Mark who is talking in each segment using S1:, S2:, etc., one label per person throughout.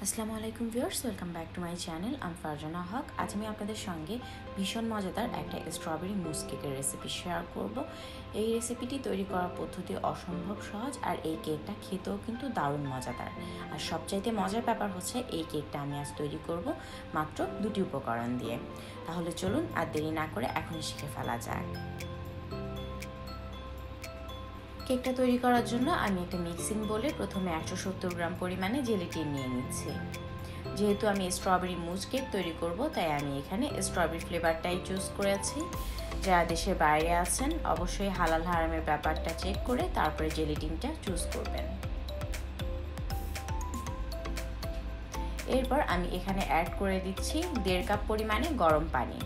S1: আসসালামু আলাইকুম viewers, welcome back to my channel. আমি ফারজানা হক। আজ আমি আপনাদের সঙ্গে ভীষণ মজাদার একটা স্ট্রবেরি মুস কেকের রেসিপি শেয়ার করব। এই রেসিপিটি তৈরি করার পদ্ধতি অসম্ভব সহজ, আর এই কেকটা খেতেও কিন্তু দারুণ মজাদার। আর সবচাইতে মজার ব্যাপার হচ্ছে এই কেকটা আমি আজ তৈরি করব মাত্র 2টি উপকরণ দিয়ে। তাহলে চলুন আর দেরি না করে এখনই শিখে ফেলা যায়। কেকটা তৈরি করার জন্য আমি একটা মিক্সিং বোলে প্রথমে 170 গ্রাম পরিমাণে জেলিটিন নিয়ে নিচ্ছি। যেহেতু আমি স্ট্রবেরি মুজ কেক তৈরি করব, তাই আমি এখানে স্ট্রবেরি ফ্লেভারটাই চুজ করেছি। যারা দেশের বাইরে আছেন অবশ্যই হালাল হারামের ব্যাপারটা চেক করে তারপরে জেলিটিনটা চুজ করবেন। এরপর আমি এখানে অ্যাড করে দিচ্ছি 1.5 কাপ পরিমাণে গরম পানি।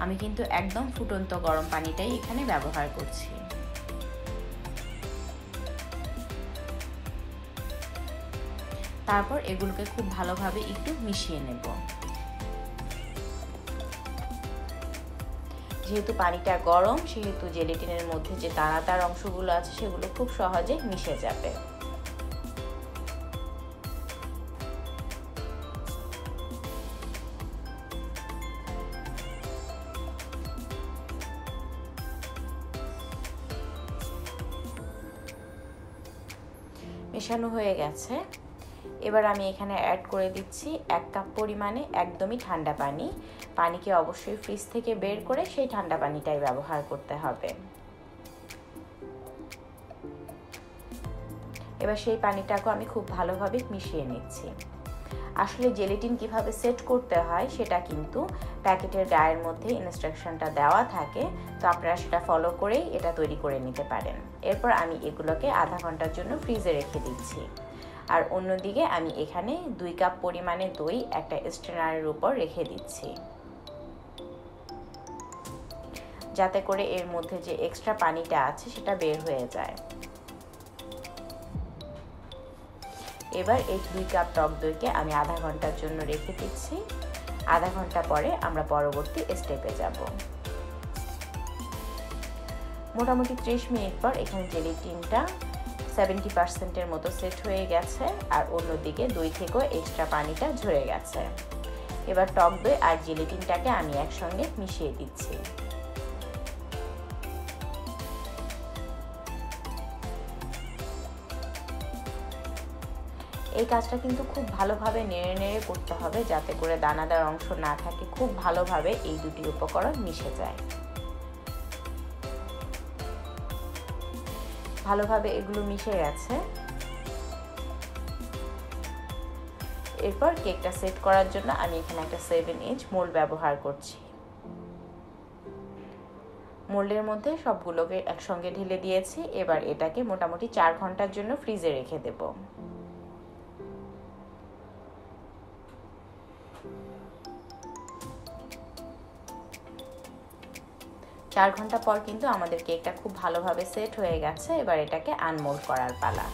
S1: আমি কিন্তু একদম ফুটন্ত গরম পানিটাই এখানে ব্যবহার করছি। তারপর এগুলোকে খুব ভালোভাবে একটু মিশিয়ে নেব। যেহেতু পানিটা গরম, সেহেতু জেলিটিনের মধ্যে যে দানাদার অংশগুলো আছে সেগুলো খুব সহজে মিশে যাবে। মেশানো হয়ে গেছে। এবার আমি এখানে অ্যাড করে দিচ্ছি 1 কাপ পরিমাণে একদমই ঠান্ডা পানি। পানিকে অবশ্যই ফ্রিজ থেকে বের করে সেই ঠান্ডা পানিটাই ব্যবহার করতে হবে। এবার সেই পানিটাকে আমি খুব ভালোভাবে মিশিয়ে নিচ্ছি। আসলে জেলিটিন কিভাবে সেট করতে হয় সেটা কিন্তু প্যাকেটের গায়ের মধ্যে ইনস্ট্রাকশনটা দেওয়া থাকে, তো আপনারা সেটা ফলো করেই এটা তৈরি করে নিতে পারেন। এরপর আমি এগুলোকে আধা ঘন্টার জন্য ফ্রিজে রেখে দিচ্ছি। আর অন্যদিকে আমি এখানে 2 কাপ পরিমাণে দই একটা স্ট্রেনারের উপর রেখে দিচ্ছি, যাতে করে এর মধ্যে যে এক্সট্রা পানিটা আছে সেটা বের হয়ে যায়। এবার এই 2 কাপ টক দইকে আমি আধা ঘন্টার জন্য রেখে দিচ্ছি। আধা ঘন্টা পরে আমরা পরবর্তী স্টেপে যাব। মোটামুটি 30 মিনিট পর এখানে জেলিটিনটা 70% মতো সেট হয়ে গেছে, আর অন্যদিকে দই থেকেও এক্সট্রা পানিটা ঝরে গেছে। এবার টক দই আর জেলিটিনটাকে আমি একসঙ্গে মিশিয়ে দিচ্ছি। এই কাজটা কিন্তু খুব ভালোভাবে নেড়ে নেড়ে করতে হবে, যাতে করে দানাদার অংশ না থাকে। খুব ভালোভাবে এই দুটি উপকরণ মিশে যায়। ভালোভাবে এগুলো মিশে গেছে। এরপর কেকটা সেট করার জন্য আমি এখানে একটা 7 ইঞ্চ মোল্ড ব্যবহার করছি। মোল্ডের মধ্যে সবগুলোকে একসঙ্গে ঢেলে দিয়েছি। এবার এটাকে মোটামুটি 4 ঘন্টার জন্য ফ্রিজে রেখে দেব। চার ঘন্টা পর কিন্তু আমাদের কেকটা খুব ভালোভাবে সেট হয়ে গেছে। এবার এটাকে আনমোল্ড করার পালা।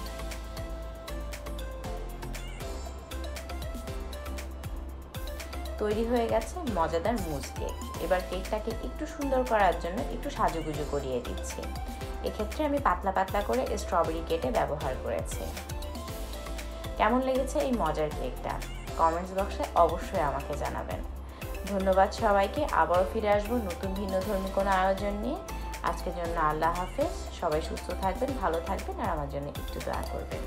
S1: তৈরি হয়ে গেছে মজাদার মুজ কেক। এবার কেকটাকে একটু সুন্দর করার জন্য একটু সাজুগুজু করিয়ে দিচ্ছি। এক্ষেত্রে আমি পাতলা পাতলা করে স্ট্রবেরি কেটে ব্যবহার করেছি। কেমন লেগেছে এই মজার কেকটা কমেন্টস বক্সে অবশ্যই আমাকে জানাবেন। ধন্যবাদ সবাইকে। আবারও ফিরে আসবো নতুন ভিন্নধর্মী কোনো আয়োজন নিয়ে। আজকের জন্য আল্লাহ হাফেজ। সবাই সুস্থ থাকবেন, ভালো থাকবেন, আর আমার জন্য একটু দোয়া করবেন।